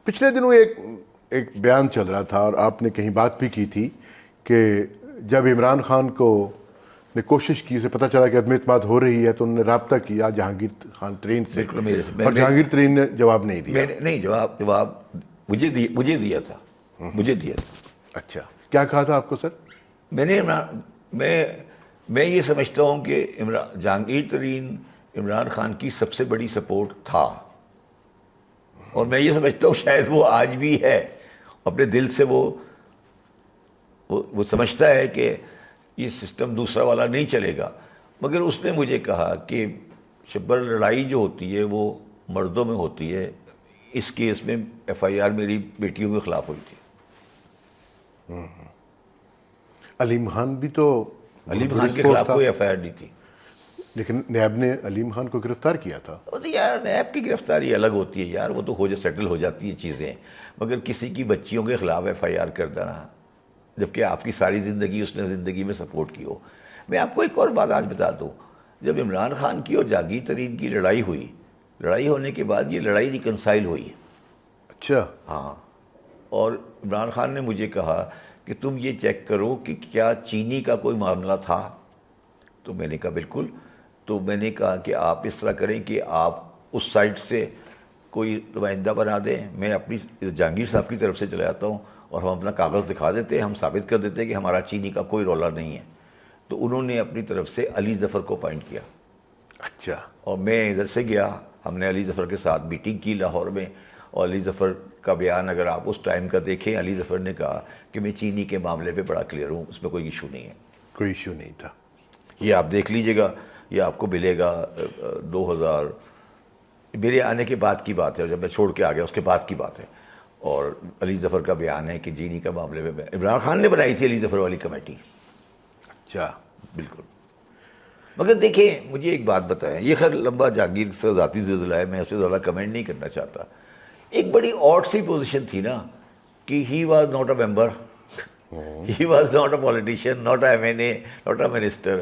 پچھلے دنوں ایک بیان چل رہا تھا اور آپ نے کہیں بات بھی کی تھی کہ جب عمران خان کو نے کوشش کی، اسے پتہ چلا کہ عدم اعتماد ہو رہی ہے تو انہوں نے رابطہ کیا جہانگیر خان ترین سے، اور جہانگیر ترین نے جواب نہیں دیا. نہیں، جواب مجھے دیا تھا. اچھا، کیا کہا تھا آپ کو سر؟ میں یہ سمجھتا ہوں کہ جہانگیر ترین عمران خان کی سب سے بڑی سپورٹ تھا، اور میں یہ سمجھتا ہوں شاید وہ آج بھی ہے. اپنے دل سے وہ سمجھتا ہے کہ یہ سسٹم دوسرا والا نہیں چلے گا. مگر اس نے مجھے کہا کہ شبر لڑائی جو ہوتی ہے وہ مردوں میں ہوتی ہے. اس کیس میں FIR میری بیٹیوں کے خلاف ہوئی تھی. علیم خان بھی تو علیم خان کے خلاف کوئی FIR نہیں تھی، لیکن نیب نے علیم خان کو گرفتار کیا تھا. وہ تو یار نیب کی گرفتاری الگ ہوتی ہے یار، وہ تو سیٹل ہو جاتی ہے چیزیں. مگر کسی کی بچیوں کے خلاف FIR کر دینا، جبکہ آپ کی ساری زندگی اس نے زندگی میں سپورٹ کی ہو. میں آپ کو ایک اور بات آج بتا دوں. جب عمران خان کی اور جہانگیر ترین کی لڑائی ہوئی، لڑائی ہونے کے بعد یہ لڑائی ریکنسائل ہوئی. اچھا. ہاں، اور عمران خان نے مجھے کہا کہ تم یہ چیک کرو کہ کیا چینی کا کوئی معاملہ تھا. تو میں نے کہا بالکل. تو میں نے کہا کہ آپ اس طرح کریں کہ آپ اس سائٹ سے کوئی نمائندہ بنا دیں، میں اپنی جہانگیر صاحب کی طرف سے چلا جاتا ہوں اور ہم اپنا کاغذ دکھا دیتے ہیں، ہم ثابت کر دیتے ہیں کہ ہمارا چینی کا کوئی رولا نہیں ہے. تو انہوں نے اپنی طرف سے علی ظفر کو اپوائنٹ کیا. اچھا. اور میں ادھر سے گیا، ہم نے علی ظفر کے ساتھ میٹنگ کی لاہور میں. اور علی ظفر کا بیان اگر آپ اس ٹائم کا دیکھیں، علی ظفر نے کہا کہ میں چینی کے معاملے پہ بڑا کلیئر ہوں، اس میں کوئی ایشو نہیں ہے. کوئی ایشو نہیں تھا. یہ آپ دیکھ لیجئے گا، یہ آپ کو ملے گا 2000 میرے آنے کے بعد کی بات ہے، جب میں چھوڑ کے آ گیا اس کے بعد کی بات ہے. اور علی ظفر کا بیان ہے کہ چینی کا معاملے میں عمران خان نے بنائی تھی علی ظفر والی کمیٹی. اچھا. بالکل. مگر دیکھیں مجھے ایک بات بتائیں، یہ خیر لمبا جہانگیر سے ذاتی زلزلہ ہے، میں اس سے زیادہ کمنٹ نہیں کرنا چاہتا. ایک بڑی آڈ سی پوزیشن تھی نا کہ he was not a member, he was not a politician, not a MNA، not a minister,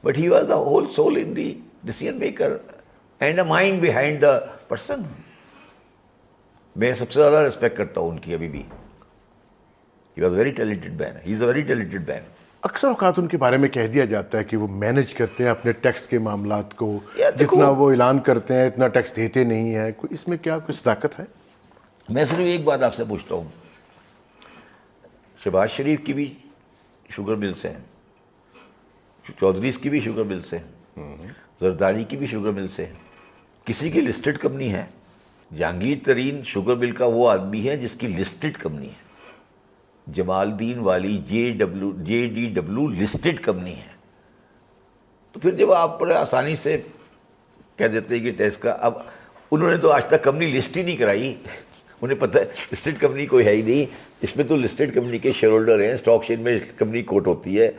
but he was the whole civil in the decision maker and a mind behind the person. میں سب سے زیادہ respect کرتا ہوں ان کی ابھی بھی. He was very talented man, he is a very talented man. اکثر اوقات ان کے بارے میں کہہ دیا جاتا ہے کہ وہ مینج کرتے ہیں اپنے ٹیکس کے معاملات کو، جتنا وہ اعلان کرتے ہیں اتنا ٹیکس دیتے نہیں ہیں. اس میں کیا کوئی صداقت ہے؟ میں صرف ایک بات آپ سے پوچھتا ہوں، شہباز شریف کی بھی شوگر ملز ہیں، چودھریز کی بھی شوگر ملز ہیں، زرداری کی بھی شوگر ملز ہیں. کسی کی لسٹڈ کمپنی ہے؟ جہانگیر ترین شوگر مل کا وہ آدمی ہے جس کی لسٹڈ کمپنی ہے. جمال الدین والی JDW لسٹڈ کمپنی ہے. تو پھر جب آپ بڑے آسانی سے کہہ دیتے ہیں کہ ٹیکس کا، اب انہوں نے تو آج تک کمپنی لسٹ ہی نہیں کرائی. انہیں پتہ ہے لسٹڈ کمپنی کوئی ہے ہی نہیں. اس میں تو لسٹڈ کمپنی کے شیئر ہولڈر ہیں، اسٹاک ایکسچینج میں کمپنی کوٹ ہوتی ہے،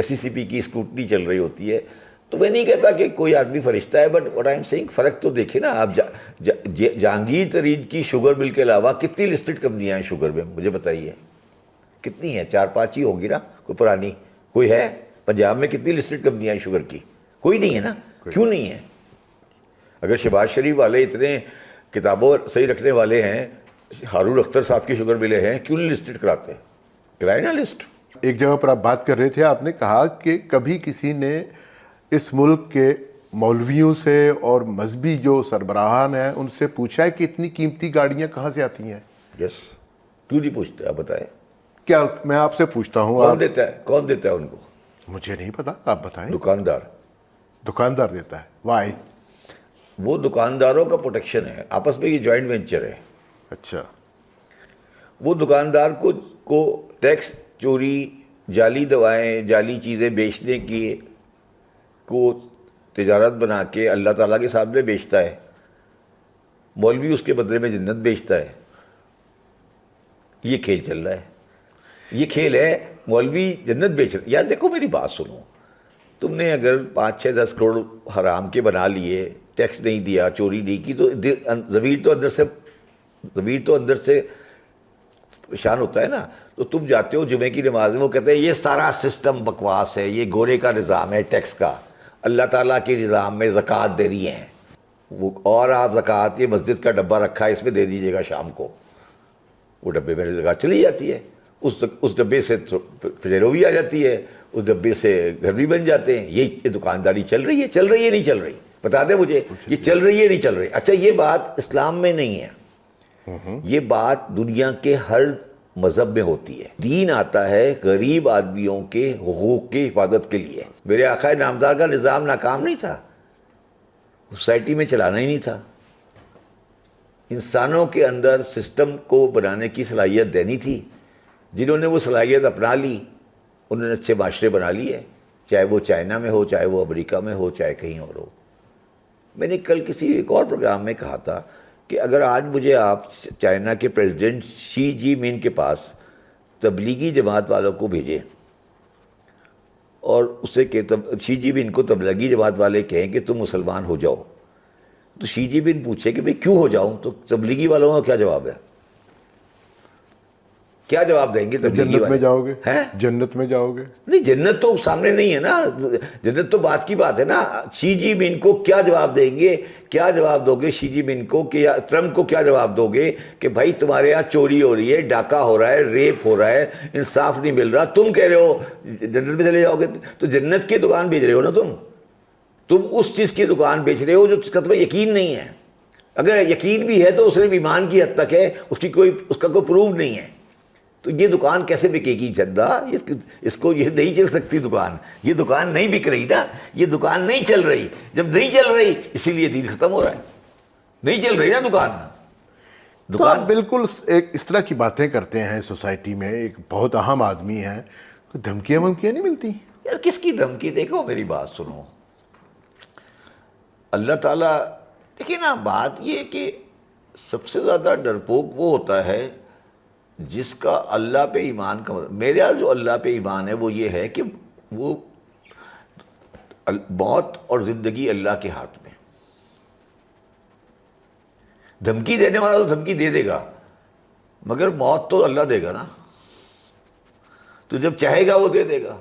SECP کی اسکروٹنی چل رہی ہوتی ہے. تو میں نہیں کہتا کہ کوئی آدمی فرشتہ ہے، but what I am seeing فرق تو دیکھیں نا آپ. جہانگیر ترین کی شوگر مل کے علاوہ کتنی لسٹڈ کمپنیاں ہیں شوگر میں؟ مجھے بتائیے کتنی ہیں؟ 4-5 ہی ہوگی نا کوئی پرانی. کوئی ہے پنجاب میں کتنی لسٹڈ کمپنیاں ہیں شوگر کی؟ کوئی نہیں ہے نا. کیوں نہیں ہے؟ اگر شہباز شریف والے اتنے کتابوں صحیح رکھنے والے ہیں، ہارون اختر صاحب کی شوگر ملیں ہیں، کیوں نہیں لسٹڈ کراتے؟ کرائے نا لسٹ. ایک جگہ پر آپ بات کر رہے تھے، آپ نے کہا کہ کبھی کسی نے اس ملک کے مولویوں سے اور مذہبی جو سربراہان ہیں ان سے پوچھا ہے کہ اتنی قیمتی گاڑیاں کہاں سے آتی ہیں؟ یس. کیوں نہیں پوچھتے؟ آپ بتائیں. کیا میں آپ سے پوچھتا ہوں، کون دیتا ہے ان کو؟ مجھے نہیں پتا، آپ بتائیں. دکاندار دیتا ہے. وائی؟ وہ دکانداروں کا پروٹیکشن ہے، آپس میں یہ جوائنٹ وینچر ہے. اچھا. وہ دکاندار کو ٹیکس چوری، جعلی دوائیں، جعلی چیزیں بیچنے کی کو تجارت بنا کے اللہ تعالیٰ کے سامنے بیچتا ہے. مولوی اس کے بدلے میں جنت بیچتا ہے. یہ کھیل چل رہا ہے، یہ کھیل ہے. مولوی جنت بیچ رہا ہے. یار دیکھو میری بات سنو، تم نے اگر 5-6-10 کروڑ حرام کے بنا لیے، ٹیکس نہیں دیا، چوری نہیں کی، تو ضمیر تو اندر سے پریشان ہوتا ہے نا. تو تم جاتے ہو جمعے کی نماز میں، وہ کہتے ہیں یہ سارا سسٹم بکواس ہے، یہ گورے کا نظام ہے ٹیکس کا، اللہ تعالیٰ کے نظام میں زکوٰۃ دے رہی ہیں وہ، اور آپ زکوٰۃ یہ مسجد کا ڈبہ رکھا ہے اس میں دے دیجیے گا شام کو. وہ ڈبے میں لگا چلی جاتی ہے، اس ڈبے سے فجیرو بھی آ جاتی ہے، اس ڈبے سے گھر بھی بن جاتے ہیں. یہ دکانداری چل رہی ہے نہیں چل رہی؟ بتا دیں مجھے، یہ چل رہی ہے نہیں چل رہی؟ اچھا یہ بات اسلام میں نہیں ہے، یہ بات دنیا کے ہر مذہب میں ہوتی ہے. دین آتا ہے غریب آدمیوں کے حقوق کی حفاظت کے لیے. میرے آقا نامدار کا نظام ناکام نہیں تھا، سوسائٹی میں چلانا ہی نہیں تھا. انسانوں کے اندر سسٹم کو بنانے کی صلاحیت دینی تھی. جنہوں نے وہ صلاحیت اپنا لی انہوں نے اچھے معاشرے بنا لیے، چاہے وہ چائنا میں ہو، چاہے وہ امریکہ میں ہو، چاہے کہیں اور ہو. میں نے کل کسی ایک اور پروگرام میں کہا تھا کہ اگر آج مجھے آپ چائنا کے پریزیڈنٹ شی جی مین کے پاس تبلیغی جماعت والوں کو بھیجیں اور اسے کہ شی جی مین کو تبلیغی جماعت والے کہیں کہ تم مسلمان ہو جاؤ، تو شی جی مین پوچھے کہ بھئی کیوں ہو جاؤں، تو تبلیغی والوں کا کیا جواب ہے؟ کیا جواب دیں گے تبلیغی جنت میں والے؟ جاؤ گے؟ ہیں؟ جنت میں جاؤ گے؟ نہیں، جنت تو سامنے نہیں ہے نا، جنت تو بات کی بات ہے نا. شی جی مین کو کیا جواب دیں گے؟ کیا جواب دو گے شی جی مین کو کہ یا ٹرمپ کو کیا جواب دو گے کہ بھائی تمہارے یہاں چوری ہو رہی ہے، ڈاکہ ہو رہا ہے، ریپ ہو رہا ہے، انصاف نہیں مل رہا، تم کہہ رہے ہو جنت میں چلے جاؤ گے؟ تو جنت کی دکان بیچ رہے ہو نا تم اس چیز کی دکان بیچ رہے ہو جو اس کا تمہیں یقین نہیں ہے. اگر یقین بھی ہے تو صرف ایمان کی حد تک ہے، اس کا کوئی پروف نہیں ہے. تو یہ دکان کیسے بکے گی جدہ؟ اس کو یہ نہیں چل سکتی دکان، یہ دکان نہیں بک رہی نا، یہ دکان نہیں چل رہی. جب نہیں چل رہی اسی لیے دین ختم ہو رہا ہے، نہیں چل رہی نا دکان. تو آپ بالکل ایک اس طرح کی باتیں کرتے ہیں سوسائٹی میں، ایک بہت اہم آدمی ہیں، دھمکیاں ومکیاں نہیں ملتی؟ یار کس کی دھمکی؟ دیکھو میری بات سنو، اللہ تعالیٰ دیکھیے نا، بات یہ کہ سب سے زیادہ ڈرپوک وہ ہوتا ہے جس کا اللہ پہ ایمان کا میرا جو اللہ پہ ایمان ہے وہ یہ ہے کہ وہ موت اور زندگی اللہ کے ہاتھ میں. دھمکی دینے والا تو دھمکی دے دے گا، مگر موت تو اللہ دے گا نا. تو جب چاہے گا وہ دے دے گا،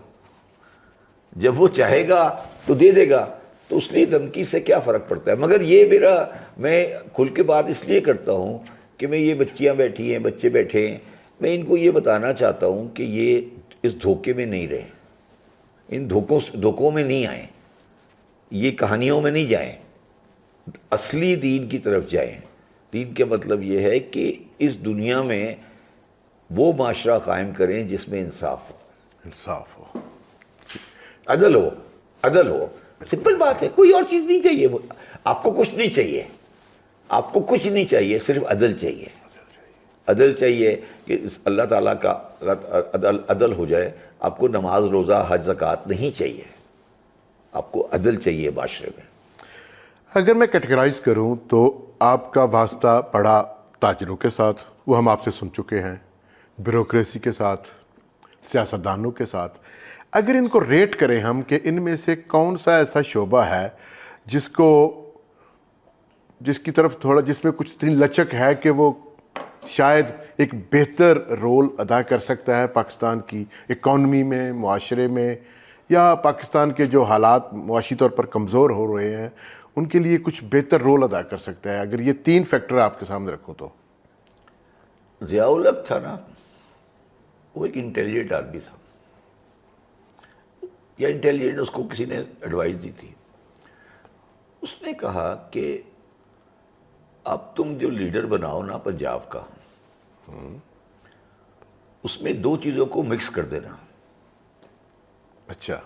جب وہ چاہے گا تو دے دے گا. تو اس لیے دھمکی سے کیا فرق پڑتا ہے؟ مگر یہ میں کھل کے بات اس لیے کرتا ہوں کہ میں یہ بچیاں بیٹھی ہیں، بچے بیٹھے ہیں، میں ان کو یہ بتانا چاہتا ہوں کہ یہ اس دھوکے میں نہیں رہیں، ان دھوکوں میں نہیں آئیں، یہ کہانیوں میں نہیں جائیں، اصلی دین کی طرف جائیں. دین کا مطلب یہ ہے کہ اس دنیا میں وہ معاشرہ قائم کریں جس میں انصاف ہو، انصاف ہو، عدل ہو. سمپل بات ہے، کوئی اور چیز نہیں چاہیے. آپ کو کچھ نہیں چاہیے، آپ کو کچھ نہیں چاہیے، صرف عدل چاہیے. عدل چاہیے کہ اللہ تعالیٰ کا عدل ہو جائے. آپ کو نماز روزہ حج زکوٰۃ نہیں چاہیے، آپ کو عدل چاہیے معاشرے میں. اگر میں کیٹیگرائز کروں تو آپ کا واسطہ پڑا تاجروں کے ساتھ، وہ ہم آپ سے سن چکے ہیں، بیوروکریسی کے ساتھ، سیاستدانوں کے ساتھ. اگر ان کو ریٹ کریں ہم کہ ان میں سے کون سا ایسا شعبہ ہے جس کی طرف تھوڑا، جس میں کچھ اتنی لچک ہے کہ وہ شاید ایک بہتر رول ادا کر سکتا ہے پاکستان کی اکانومی میں، معاشرے میں، یا پاکستان کے جو حالات معاشی طور پر کمزور ہو رہے ہیں ان کے لیے کچھ بہتر رول ادا کر سکتا ہے؟ اگر یہ 3 فیکٹر آپ کے سامنے رکھوں تو. ضیاء الحق تھا نا، وہ ایک انٹیلیجنٹ آدمی تھا، یا انٹیلیجنٹ اس کو کسی نے ایڈوائز دی تھی. اس نے کہا کہ اب تم جو لیڈر بناؤ نا پنجاب کا، اس میں 2 چیزوں کو مکس کر دینا. اچھا.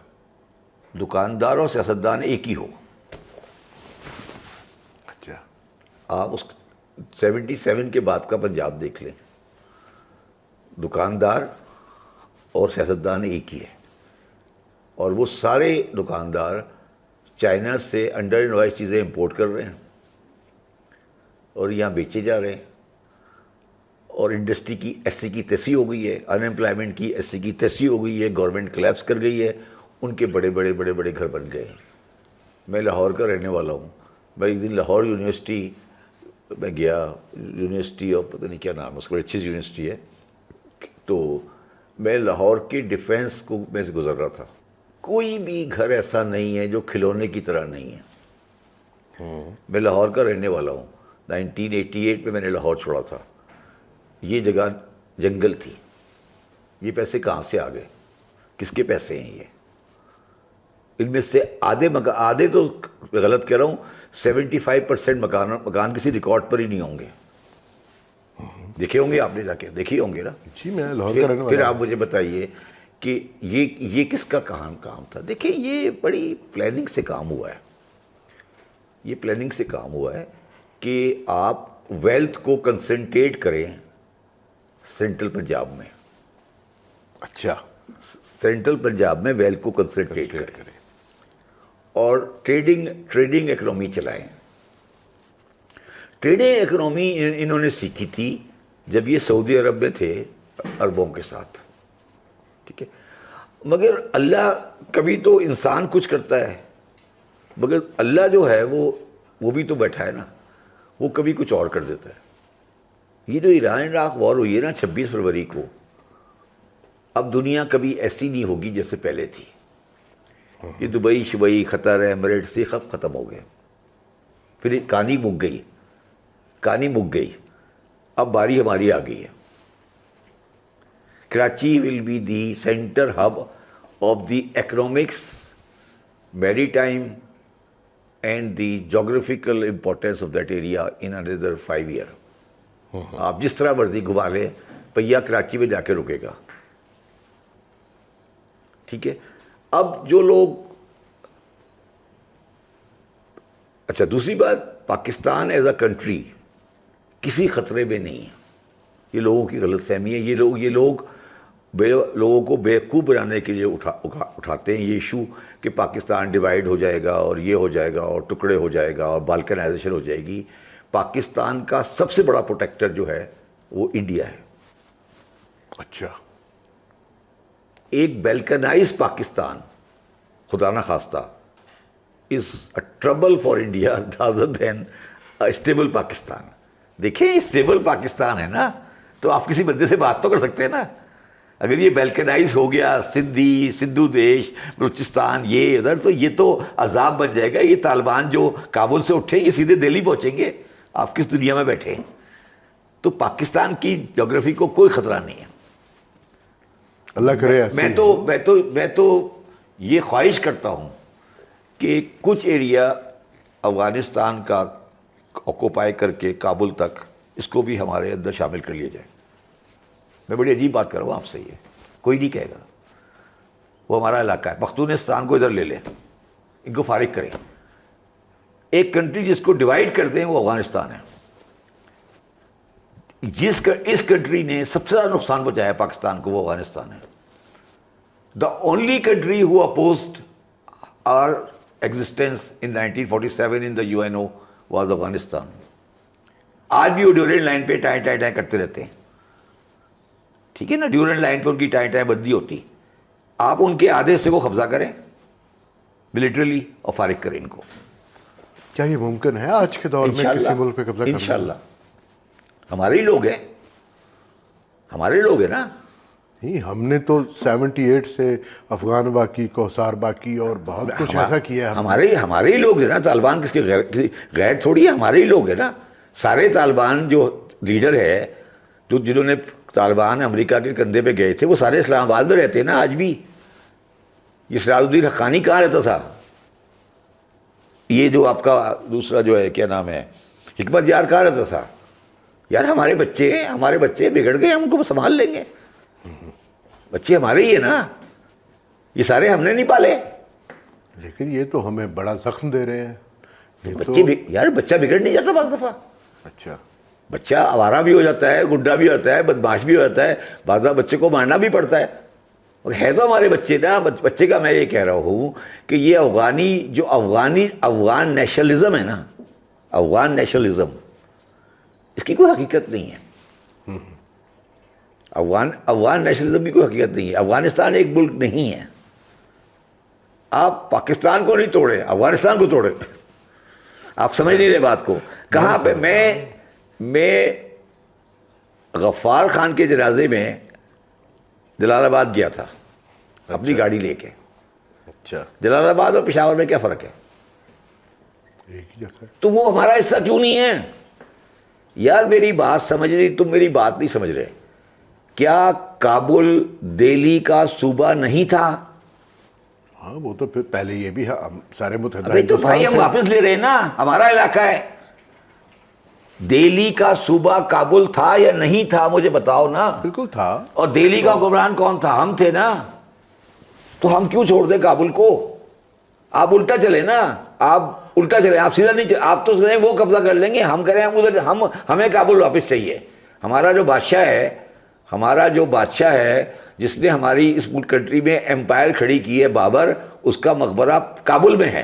دکاندار اور سیاستدان ایک ہی ہو. اچھا. آپ اس 77 کے بعد کا پنجاب دیکھ لیں، دکاندار اور سیاستدان ایک ہی ہے، اور وہ سارے دکاندار چائنا سے انڈر انوائس چیزیں امپورٹ کر رہے ہیں اور یہاں بیچے جا رہے ہیں، اور انڈسٹری کی ایسی کی تیسی ہو گئی ہے، ان امپلائمنٹ کی ایسی کی تیسی ہو گئی ہے، گورنمنٹ کلیپس کر گئی ہے، ان کے بڑے بڑے گھر بن گئے ہیں. میں لاہور کا رہنے والا ہوں. میں ایک دن لاہور یونیورسٹی میں گیا، یونیورسٹی آف پتہ نہیں کیا نام ہے اس کا، بڑی اچھی یونیورسٹی ہے. تو میں لاہور کی ڈیفینس کو میں سے گزر رہا تھا. کوئی بھی گھر ایسا نہیں ہے جو کھلونے کی طرح نہیں ہے. میں لاہور کا رہنے والا ہوں. 1988 میں نے لاہور چھوڑا تھا. یہ جگہ جنگل تھی. یہ پیسے کہاں سے آ گئے؟ کس کے پیسے ہیں یہ؟ ان میں سے آدھے تو غلط کہہ رہا ہوں، 75% مکان کسی ریکارڈ پر ہی نہیں ہوں گے. دیکھے ہوں گے آپ نے جا کے، دیکھے ہوں گے نا. جی میں لاہور کا رہنے پھر والا آپ مجھے بتائیے کہ یہ کس کا کام تھا؟ دیکھیں یہ بڑی پلاننگ سے کام ہوا ہے. یہ پلاننگ سے کام ہوا ہے کہ آپ ویلتھ کو کنسنٹریٹ کریں سینٹرل پنجاب میں. اچھا سینٹرل پنجاب میں ویلتھ کو کنسنٹریٹ کریں اور ٹریڈنگ اکنامی چلائیں. ٹریڈنگ اکنامی انہوں نے سیکھی تھی جب یہ سعودی عرب میں تھے عربوں کے ساتھ. ٹھیک ہے، مگر اللہ کبھی تو انسان کچھ کرتا ہے، مگر اللہ جو ہے وہ بھی تو بیٹھا ہے نا، وہ کبھی کچھ اور کر دیتا ہے. یہ جو ایران عراق وار ہوئی ہے نا 26 فروری کو، اب دنیا کبھی ایسی نہیں ہوگی جیسے پہلے تھی. یہ دبئی شبئی قطر ایمریٹ سے ختم ہو گئے. پھر کہانی مک گئی. اب باری ہماری آ گئی ہے. Karachi will be the centre hub of the economics, maritime and the geographical importance of that area in another 5 years. آپ جس طرح مرضی گھما لیں، پہیا کراچی میں جا کے رکے گا. ٹھیک ہے. اب جو لوگ، اچھا دوسری بات، پاکستان ایز اے کنٹری کسی خطرے میں نہیں ہے. یہ لوگوں کی غلط فہمی ہے. یہ لوگ لوگوں کو بیوقوف بنانے کے لیے اٹھاتے ہیں یہ ایشو کہ پاکستان ڈیوائیڈ ہو جائے گا اور یہ ہو جائے گا اور ٹکڑے ہو جائے گا اور بالکنائزیشن ہو جائے گی. پاکستان کا سب سے بڑا پروٹیکٹر جو ہے وہ انڈیا ہے. اچھا، ایک بیلکنائز پاکستان خدا نہ خواستہ is a trouble for India rather than stable Pakistan. دیکھیں اسٹیبل پاکستان ہے نا تو آپ کسی بندے سے بات تو کر سکتے ہیں نا. اگر یہ بیلکنائز ہو گیا سندھو دیش بلوچستان یہ ادھر، تو یہ تو عذاب بن جائے گا. یہ طالبان جو کابل سے اٹھے یہ سیدھے دہلی پہنچیں گے. آپ کس دنیا میں بیٹھے ہیں؟ تو پاکستان کی جغرافی کو کوئی خطرہ نہیں ہے. اللہ کرے ایسے میں تو یہ خواہش کرتا ہوں کہ کچھ ایریا افغانستان کا آکوپائی کر کے کابل تک اس کو بھی ہمارے اندر شامل کر لیا جائے. میں بڑی عجیب بات کر رہا ہوں آپ سے، یہ کوئی نہیں کہے گا. وہ ہمارا علاقہ ہے. پختونستان کو ادھر لے لیں، ان کو فارغ کریں. ایک کنٹری جس کو ڈیوائیڈ کر دیں وہ افغانستان ہے. اس کنٹری نے سب سے زیادہ نقصان پہنچایا پاکستان کو وہ افغانستان ہے. The only country who opposed our existence in 1947 in the UNO was Afghanistan. آج بھی وہ ڈیورنٹ لائن پہ ٹائیں کرتے رہتے ہیں. ٹھیک ہے نا، ڈیورنٹ لائن پہ ان کی ٹائیں بندی ہوتی. آپ ان کے آدھے سے وہ قبضہ کریں ملٹریلی اور فارغ کریں ان کو. کیا یہ ممکن ہے آج کے دور میں کسی ملک پہ قبضہ کرنا؟ انشاءاللہ. ہمارے ہی لوگ ہیں نا. نہیں، ہم نے تو 78 سے افغان باقی، کوثار باقی اور بہت کچھ ایسا کیا ہے. ہمارے ہی لوگ ہیں نا. طالبان کس کے غیر تھوڑی ہے، ہمارے ہی لوگ ہیں نا. سارے طالبان جو لیڈر ہے جنہوں نے طالبان امریکہ کے کندھے پہ گئے تھے وہ سارے اسلام آباد میں رہتے ہیں نا آج بھی. یہ سراج الدین حقانی کہاں رہتا تھا؟ یہ جو آپ کا دوسرا جو ہے کیا نام ہے حکمت یار کہاں رہتا تھا؟ یار ہمارے بچے بگڑ گئے، ہم ان کو سنبھال لیں گے. بچے ہمارے ہی ہیں نا، یہ سارے ہم نے نہیں پالے. لیکن یہ تو ہمیں بڑا زخم دے رہے ہیں. یار بچہ بگڑ نہیں جاتا بعض دفعہ. اچھا، بچہ آوارہ بھی ہو جاتا ہے، گڈا بھی ہوتا ہے، بدماش بھی ہو جاتا ہے، بعض دفعہ بچے کو مارنا بھی پڑتا ہے. ہے تو ہمارے بچے نا. بچے کا میں یہ کہہ رہا ہوں کہ یہ افغان نیشنلزم ہے نا، افغان نیشنلزم اس کی کوئی حقیقت نہیں ہے. افغان نیشنلزم کی کوئی حقیقت نہیں ہے. افغانستان ایک ملک نہیں ہے. آپ پاکستان کو نہیں توڑے، افغانستان کو توڑے. آپ سمجھ نہیں رہے بات کو. کہاں پہ میں غفار خان کے جنازے میں جلال آباد گیا تھا اپنی گاڑی لے کے. اچھا، جلال آباد اور پشاور میں کیا فرق ہے؟ ایک ہی جگہ. تو وہ ہمارا حصہ کیوں نہیں ہے؟ یار میری بات سمجھ رہی، تم میری بات نہیں سمجھ رہے. کیا کابل دہلی کا صوبہ نہیں تھا؟ ہاں وہ تو پھر پہلے یہ بھی ہے، ہم سارے متحدہ ابھی تو بھائی ہم واپس لے رہے ہیں نا، ہمارا علاقہ ہے. دہلی کا صوبہ کابل تھا یا نہیں تھا مجھے بتاؤ نا. بالکل تھا. اور دہلی کا حکمران کون تھا؟ ہم تھے نا. تو ہم کیوں چھوڑ دیں کابل کو؟ آپ الٹا چلے نا، آپ الٹا چلے، آپ سیدھا نہیں چلے. آپ تو سنیں وہ قبضہ کر لیں گے، ہم کریں ہم ادھر، ہمیں کابل واپس چاہیے. ہمارا جو بادشاہ ہے جس نے ہماری اس ملک کنٹری میں امپائر کھڑی کی ہے، بابر، اس کا مقبرہ کابل میں ہے.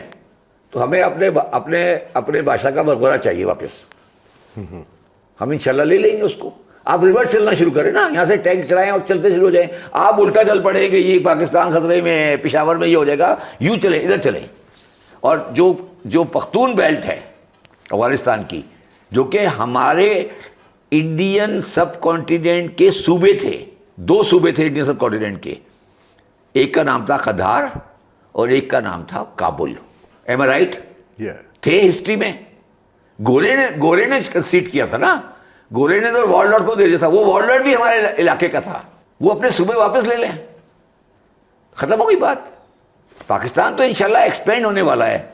تو ہمیں اپنے بادشاہ کا مقبرہ چاہیے واپس. ہم انشاءاللہ لے لیں گے اس کو. آپ ریورس چلنا شروع کریں نا، یہاں سے ٹینک چلائیں اور چلتے شروع ہو جائیں. آپ الٹا چل پڑیں کہ یہ پاکستان خطرے میں، پشاور میں یہ ہو جائے گا، یوں چلیں، ادھر چلیں. اور جو پختون بیلٹ ہے افغانستان کی، جو کہ ہمارے انڈین سب کانٹیننٹ کے صوبے تھے، 2 صوبے تھے انڈین سب کانٹیننٹ کے، ایک کا نام تھا قندھار اور ایک کا نام تھا کابل. ایم آئی رائٹ؟ تھے ہسٹری میں. گورے نے کنسیڈ کیا تھا نا، گورے نے تو وار لارڈ کو دے دیا تھا. وہ وار لارڈ بھی ہمارے علاقے کا تھا. وہ اپنے صوبے واپس لے لیں، ختم ہو گئی بات. پاکستان تو انشاءاللہ ایکسپینڈ ہونے والا ہے،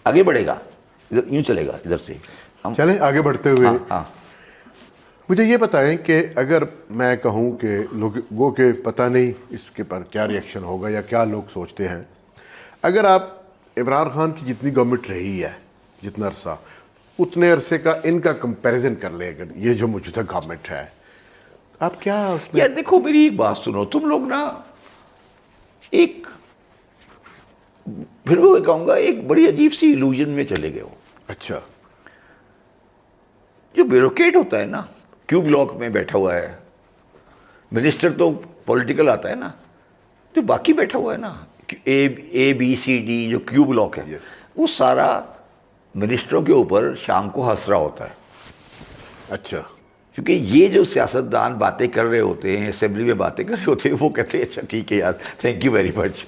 آگے بڑھے گا، یوں چلے گا ادھر سے. چلیں آگے بڑھتے ہوئے ہاں مجھے یہ بتائیں کہ اگر میں کہوں کہ لوگوں کے پتہ نہیں اس کے پر کیا ریئیکشن ہوگا یا کیا لوگ سوچتے ہیں، اگر آپ عمران خان کی جتنی گورنمنٹ رہی ہے جتنا عرصہ، اتنے عرصے کا ان کا کمپیریزن کر لیں، اگر یہ جو موجودہ گورنمنٹ ہے، آپ کیا اس میں؟ یار دیکھو میری ایک بات سنو، تم لوگ نا ایک، پھر وہ کہوں گا ایک بڑی عجیب سی ایلوژن میں چلے گئے ہو. اچھا. جو بیوروکریٹ ہوتا ہے نا، کیو بلاک میں بیٹھا ہوا ہے، منسٹر تو پولیٹیکل آتا ہے نا، جو باقی بیٹھا ہوا ہے نا، اے بی سی ڈی، جو کیو بلاک ہے، وہ سارا منسٹروں کے اوپر شام کو ہنس رہا ہوتا ہے. اچھا. کیونکہ یہ جو سیاستدان باتیں کر رہے ہوتے ہیں، اسمبلی میں باتیں کر رہے ہوتے ہیں، وہ کہتے ہیں اچھا ٹھیک ہے یار، تھینک یو ویری مچ.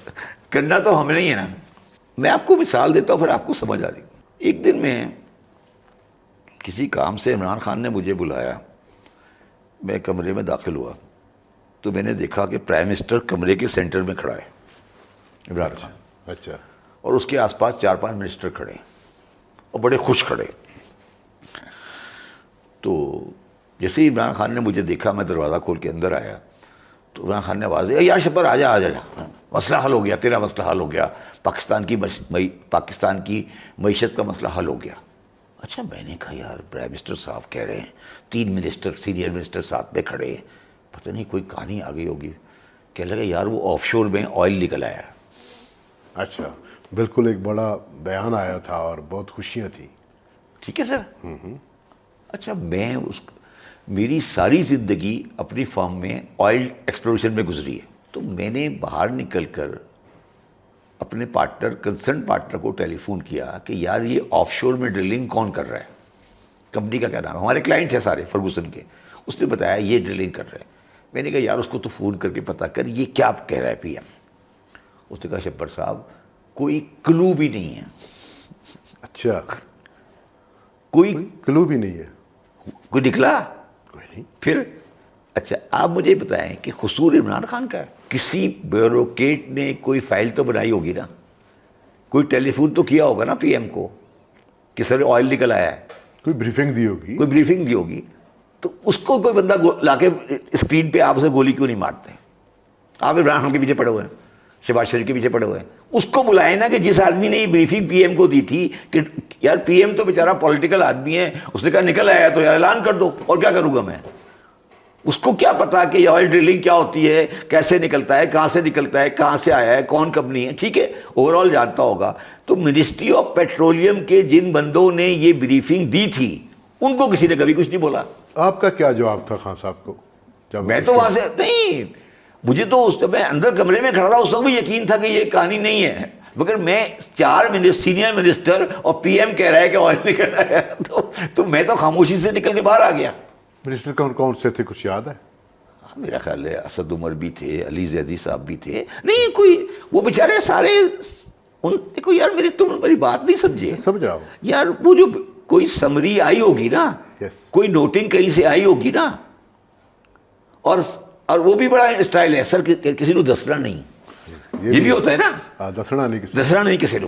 کرنا تو ہمیں نہیں ہے نا. میں آپ کو مثال دیتا ہوں، پھر آپ کو سمجھ آ جائے گی. ایک دن میں کسی کام سے عمران خان نے مجھے بلایا، میں کمرے میں داخل ہوا تو میں نے دیکھا کہ پرائم منسٹر کمرے کے سینٹر میں کھڑا ہے، عمران خان. اچھا. اور اس کے آس پاس 4-5 منسٹر کھڑے ہیں اور بڑے خوش کھڑے. تو جیسے ہی عمران خان نے مجھے دیکھا، میں دروازہ کھول کے اندر آیا تو عمران خان نے آواز دی، یار شبر آ جا، مسئلہ حل ہو گیا، تیرا مسئلہ حل ہو گیا، پاکستان کی معیشت کا مسئلہ حل ہو گیا. اچھا، میں نے کہا یار پرائم منسٹر صاحب کہہ رہے ہیں، 3 منسٹر سینئر منسٹر ساتھ میں کھڑے ہیں، پتہ نہیں کوئی کہانی آ گئی ہوگی. کہنے لگا یار وہ آف شور میں آئل نکل آیا. اچھا. بالکل ایک بڑا بیان آیا تھا اور بہت خوشیاں تھیں. ٹھیک ہے سر. اچھا، میری ساری زندگی اپنی فارم میں آئل ایکسپلوریشن میں گزری ہے. تو میں نے باہر نکل کر اپنے کنسرن پارٹنر کو ٹیلی فون کیا کہ یار یہ آف شور میں ڈرلنگ کون کر رہا ہے، کمپنی کا کیا نام ہے، ہمارے کلائنٹ ہیں سارے فرگوسن کے. اس نے بتایا یہ ڈرلنگ کر رہے ہیں. میں نے کہا یار اس کو تو فون کر کے پتہ کر یہ کیا کہہ رہا ہے پی ایم. اس نے کہا شبر صاحب کوئی کلو بھی نہیں ہے. اچھا. کوئی کلو بھی نہیں ہے. کوئی نکلا کوئی نہیں. پھر اچھا آپ مجھے بتائیں کہ قصور عمران خان کا ہے؟ کسی بیوروکریٹ نے کوئی فائل تو بنائی ہوگی نا، کوئی ٹیلی فون تو کیا ہوگا نا پی ایم کو کہ سر آئل نکل آیا ہے، کوئی بریفنگ دی ہوگی. کوئی بریفنگ دی ہوگی. تو اس کو کوئی بندہ لا کے اسکرین پہ آپ اسے گولی کیوں نہیں مارتے؟ آپ عمران خان کے پیچھے پڑے ہوئے ہیں، شہباز شریف کے پیچھے پڑے ہوئے ہیں. اس کو بلائیں نا کہ جس آدمی نے یہ بریفنگ پی ایم کو دی تھی کہ یار پی ایم تو بیچارہ پولیٹیکل آدمی ہے، اس نے کہا نکل آیا تو یار اعلان کر دو، اور کیا کروں گا میں. اس کو کیا پتا کہ یہ آئل ڈرلنگ کیا ہوتی ہے، کیسے نکلتا ہے، کہاں سے نکلتا ہے، کہاں سے آیا ہے، کون کمپنی ہے. ٹھیک ہے، اوور آل جانتا ہوگا. تو منسٹری آف پیٹرولیم کے جن بندوں نے یہ بریفنگ دی تھی ان کو کسی نے کبھی کچھ نہیں بولا. آپ کا کیا جواب تھا خان صاحب کو؟ میں تو وہاں سے نہیں، مجھے تو اس میں اندر کمرے میں کھڑا تھا، اس وقت بھی یقین تھا کہ یہ کہانی نہیں ہے، مگر میں 4 سینئر منسٹر اور پی ایم کہہ رہا ہے کہ آئل نکل رہا ہے تو میں تو خاموشی سے نکل کے باہر آ گیا. منسٹر کون سے تھے، کچھ یاد ہے؟ میرا خیال ہے اسد عمر بھی تھے، علی زیدی صاحب بھی تھے. نہیں کوئی وہ بیچارے سارے دیکھو یار میری بات نہیں سمجھے. سمجھ رہا ہوں یار وہ جو کوئی سمری آئی ہوگی نا، Yes. کوئی نوٹنگ کہیں سے آئی ہوگی نا، اور اور وہ بھی بڑا اسٹائل ہے سر، کسی کو دسنا نہیں، یہ بھی ہوتا ہے نا، دسنا نہیں کسی دسنا نہیں کسی کو.